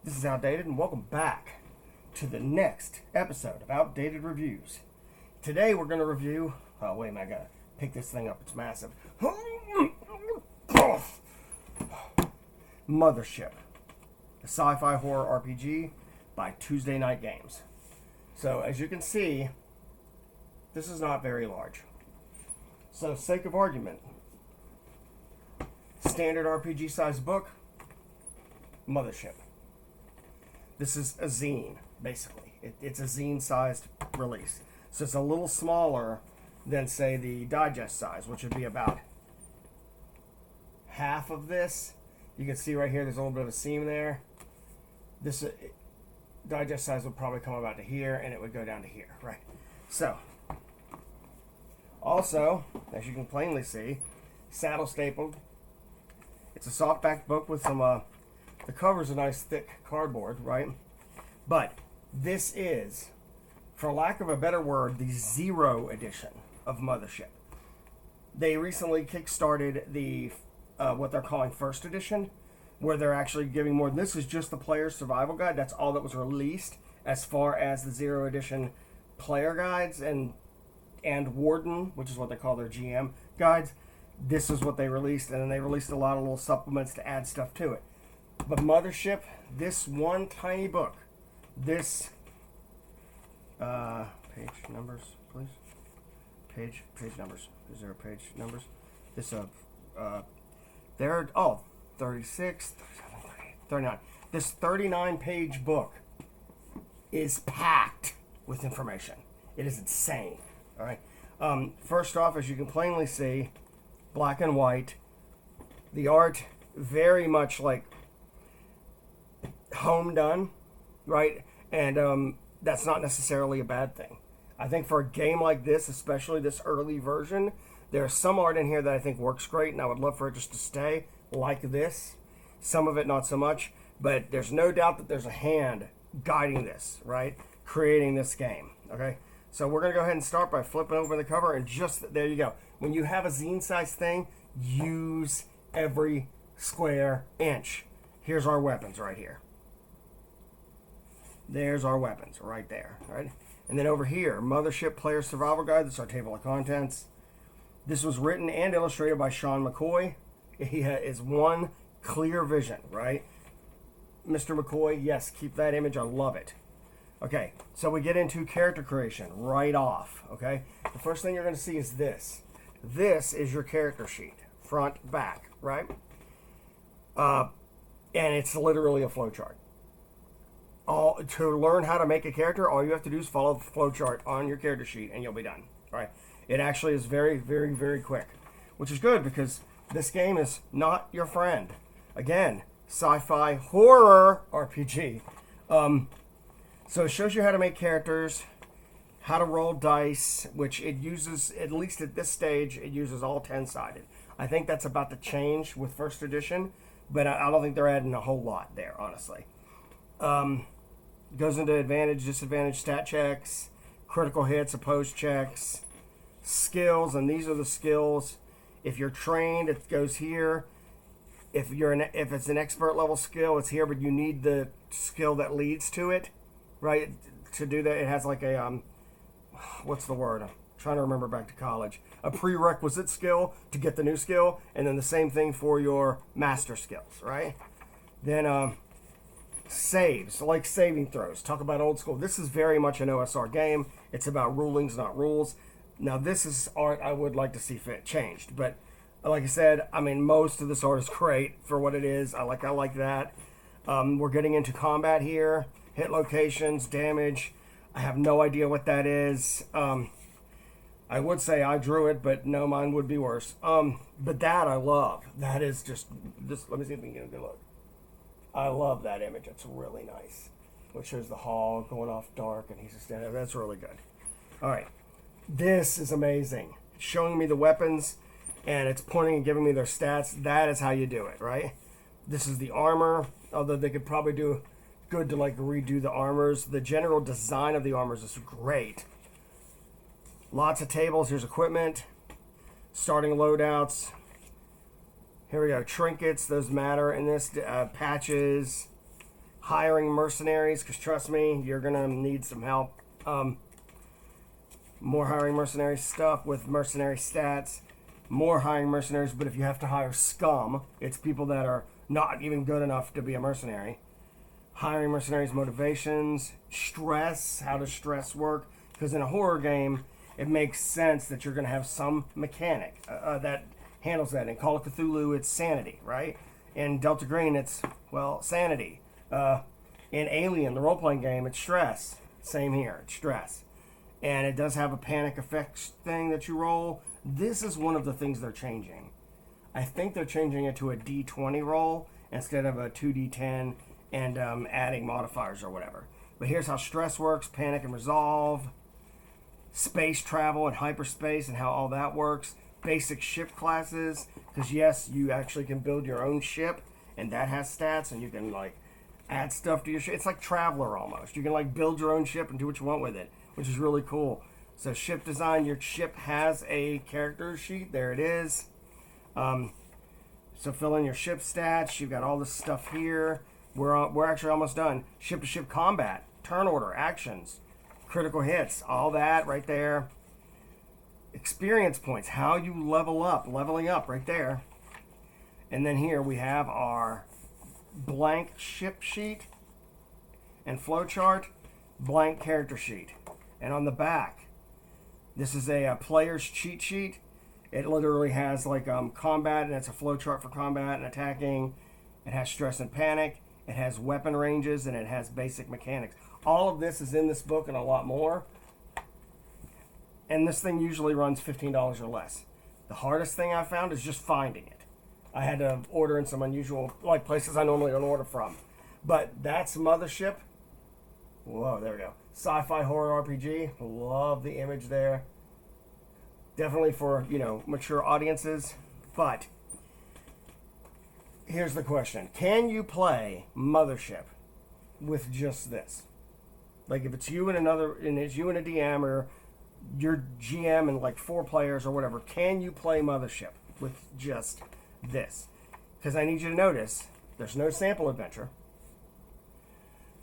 This is Outdated, and welcome back to the next episode of Outdated Reviews. Today we're going to review... Oh, wait a minute, I gotta pick this thing up. It's massive. Mothership, a sci-fi horror RPG by Tuesday Night Games. So, as you can see, this is not very large. So, sake of argument, standard RPG size book, Mothership. This is a zine, basically. It's a zine-sized release. So it's a little smaller than, say, the digest size, which would be about half of this. You can see right here, there's a little bit of a seam there. This digest size would probably come about to here, and it would go down to here, right? So, also, as you can plainly see, saddle stapled. It's a softback book with some... the cover's a nice thick cardboard, right? But this is, for lack of a better word, the 0 edition of Mothership. They recently kickstarted the what they're calling first edition, where they're actually giving more. This is just the player's survival guide. That's all that was released as far as the 0 edition player guides and Warden, which is what they call their GM guides. This is what they released, and then they released a lot of little supplements to add stuff to it. But Mothership, this one tiny book, this page numbers, please. Page numbers. Is there a page numbers? This there. Oh, 36, 37, 39. This 39-page book is packed with information. It is insane. All right. First off, as you can plainly see, black and white. The art very much like home done, right? And that's not necessarily a bad thing. I think for a game like this, especially this early version, there's some art in here that I think works great, and I would love for it just to stay like this. Some of it not so much, but there's no doubt that there's a hand guiding this, right? Creating this game, okay? So we're going to go ahead and start by flipping over the cover, and just, there you go. When you have a zine-sized thing, use every square inch. Here's our weapons right here. There's our weapons right there, right? And then over here, Mothership Player Survival Guide. This is our table of contents. This was written and illustrated by Sean McCoy. He is one clear vision, right? Mr. McCoy, yes, keep that image. I love it. Okay, so we get into character creation right off, okay? The first thing you're going to see is this. This is your character sheet, front, back, right? And it's literally a flowchart. To learn how to make a character, all you have to do is follow the flowchart on your character sheet, and you'll be done. All right? It actually is very, very, very quick, which is good because this game is not your friend. Again, sci-fi horror RPG. So it shows you how to make characters, how to roll dice, which it uses, at least at this stage, it uses all 10-sided. I think that's about to change with first edition, but I don't think they're adding a whole lot there, honestly. Goes into advantage, disadvantage stat checks, critical hits, opposed checks, skills, and these are the skills. If you're trained, it goes here. If it's an expert level skill, it's here, but you need the skill that leads to it, right? To do that, it has like a what's the word? I'm trying to remember back to college. A prerequisite skill to get the new skill, and then the same thing for your master skills, right? Then saves, like saving throws. Talk about old school. This is very much an OSR game. It's about rulings, not rules. Now, this is art I would like to see changed. But like I said, I mean, most of this art is great for what it is. I like that. We're getting into combat here. Hit locations, damage. I have no idea what that is. I would say I drew it, but no, mine would be worse. But that I love. That is just let me see if we can get a good look. I love that image. It's really nice. Which shows the hall going off dark, and he's just standing there. That's really good. All right. This is amazing. It's showing me the weapons, and it's pointing and giving me their stats. That is how you do it, right? This is the armor, although they could probably do good to like redo the armors. The general design of the armors is great. Lots of tables. Here's equipment. Starting loadouts. Here we go. Trinkets, those matter in this. Patches, hiring mercenaries, because trust me, you're going to need some help. More hiring mercenary stuff with mercenary stats. More hiring mercenaries, but if you have to hire scum, it's people that are not even good enough to be a mercenary. Hiring mercenaries, motivations, stress. How does stress work? Because in a horror game, it makes sense that you're going to have some mechanic that handles that. In Call of Cthulhu, it's sanity, right? In Delta Green, it's, well, sanity. In Alien, the role-playing game, it's stress. Same here, it's stress. And it does have a panic effects thing that you roll. This is one of the things they're changing. I think they're changing it to a D20 roll instead of a 2D10 and adding modifiers or whatever. But here's how stress works, panic and resolve, space travel and hyperspace and how all that works, basic ship classes, because yes, you actually can build your own ship and that has stats and you can like add stuff to your ship. It's like Traveler almost. You can like build your own ship and do what you want with it, which is really cool. So ship design, your ship has a character sheet. There it is. So fill in your ship stats. You've got all this stuff here. We're actually almost done. Ship-to-ship combat, turn order, actions, critical hits, all that right there. Experience points, how you level up, leveling up right there. And then here we have our blank ship sheet and flowchart, blank character sheet. And on the back, this is a player's cheat sheet. It literally has like combat, and it's a flowchart for combat and attacking. It has stress and panic. It has weapon ranges, and it has basic mechanics. All of this is in this book and a lot more. And this thing usually runs $15 or less. The hardest thing I found is just finding it. I had to order in some unusual, like places I normally don't order from. But that's Mothership. Whoa, there we go. Sci-fi horror RPG. Love the image there. Definitely for, mature audiences. But here's the question. Can you play Mothership with just this? Like if it's you and it's you and a DM or your GM and like 4 players or whatever, can you play Mothership with just this? Because I need you to notice, there's no sample adventure.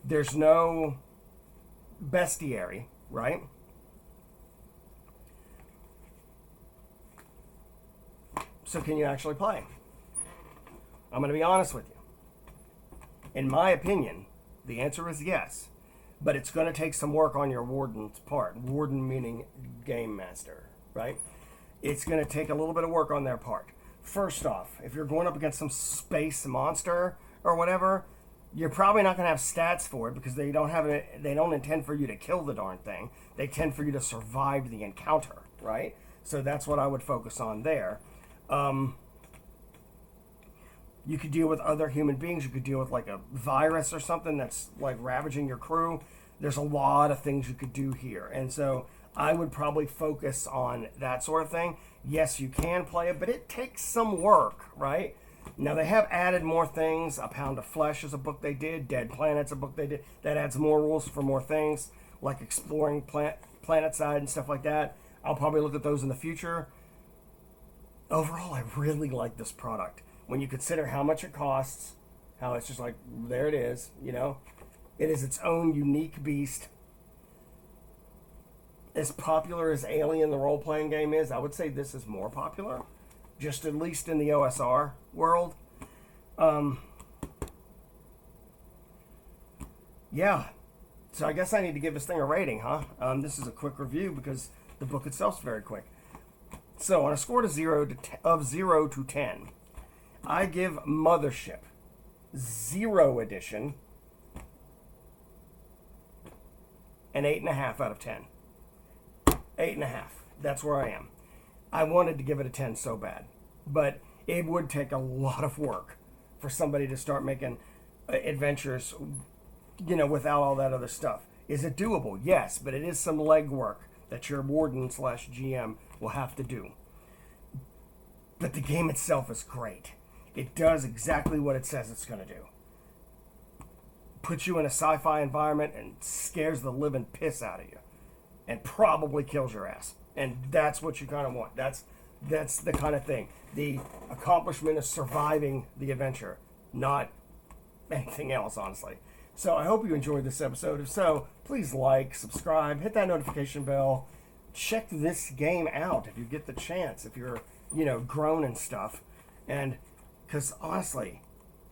There's no bestiary, right? So can you actually play? I'm going to be honest with you. In my opinion, the answer is yes. But it's going to take some work on your warden's part. Warden meaning game master, right? It's going to take a little bit of work on their part. First off, if you're going up against some space monster or whatever, you're probably not going to have stats for it because they don't intend for you to kill the darn thing. They intend for you to survive the encounter, right? So that's what I would focus on there. You could deal with other human beings. You could deal with like a virus or something that's like ravaging your crew. There's a lot of things you could do here. And so I would probably focus on that sort of thing. Yes, you can play it, but it takes some work, right? Now they have added more things. A Pound of Flesh is a book they did. Dead Planet's a book they did. That adds more rules for more things, like exploring planet side and stuff like that. I'll probably look at those in the future. Overall, I really like this product. When you consider how much it costs, how it's just like, there it is, It is its own unique beast. As popular as Alien, the role-playing game is, I would say this is more popular. Just at least in the OSR world. Yeah. So I guess I need to give this thing a rating, huh? This is a quick review because the book itself is very quick. So on a score of 0 to 10, I give Mothership 0 edition an 8.5 out of 10. 8.5. That's where I am. I wanted to give it a 10 so bad, but it would take a lot of work for somebody to start making adventures, without all that other stuff. Is it doable? Yes, but it is some legwork that your warden/GM will have to do. But the game itself is great. It does exactly what it says it's going to do. Puts you in a sci-fi environment and scares the living piss out of you. And probably kills your ass. And that's what you kind of want. That's the kind of thing. The accomplishment is surviving the adventure, not anything else, honestly. So I hope you enjoyed this episode. If so, please like, subscribe, hit that notification bell. Check this game out if you get the chance, if you're, grown and stuff. And because honestly,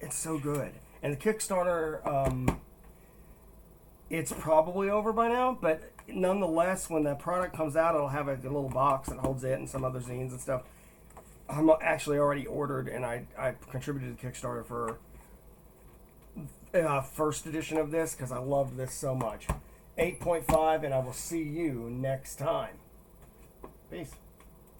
it's so good. And the Kickstarter, it's probably over by now, but nonetheless, when the product comes out, it'll have a little box that holds it and some other zines and stuff. I'm actually already ordered, and I contributed to Kickstarter for first edition of this because I loved this so much. 8.5, and I will see you next time. Peace.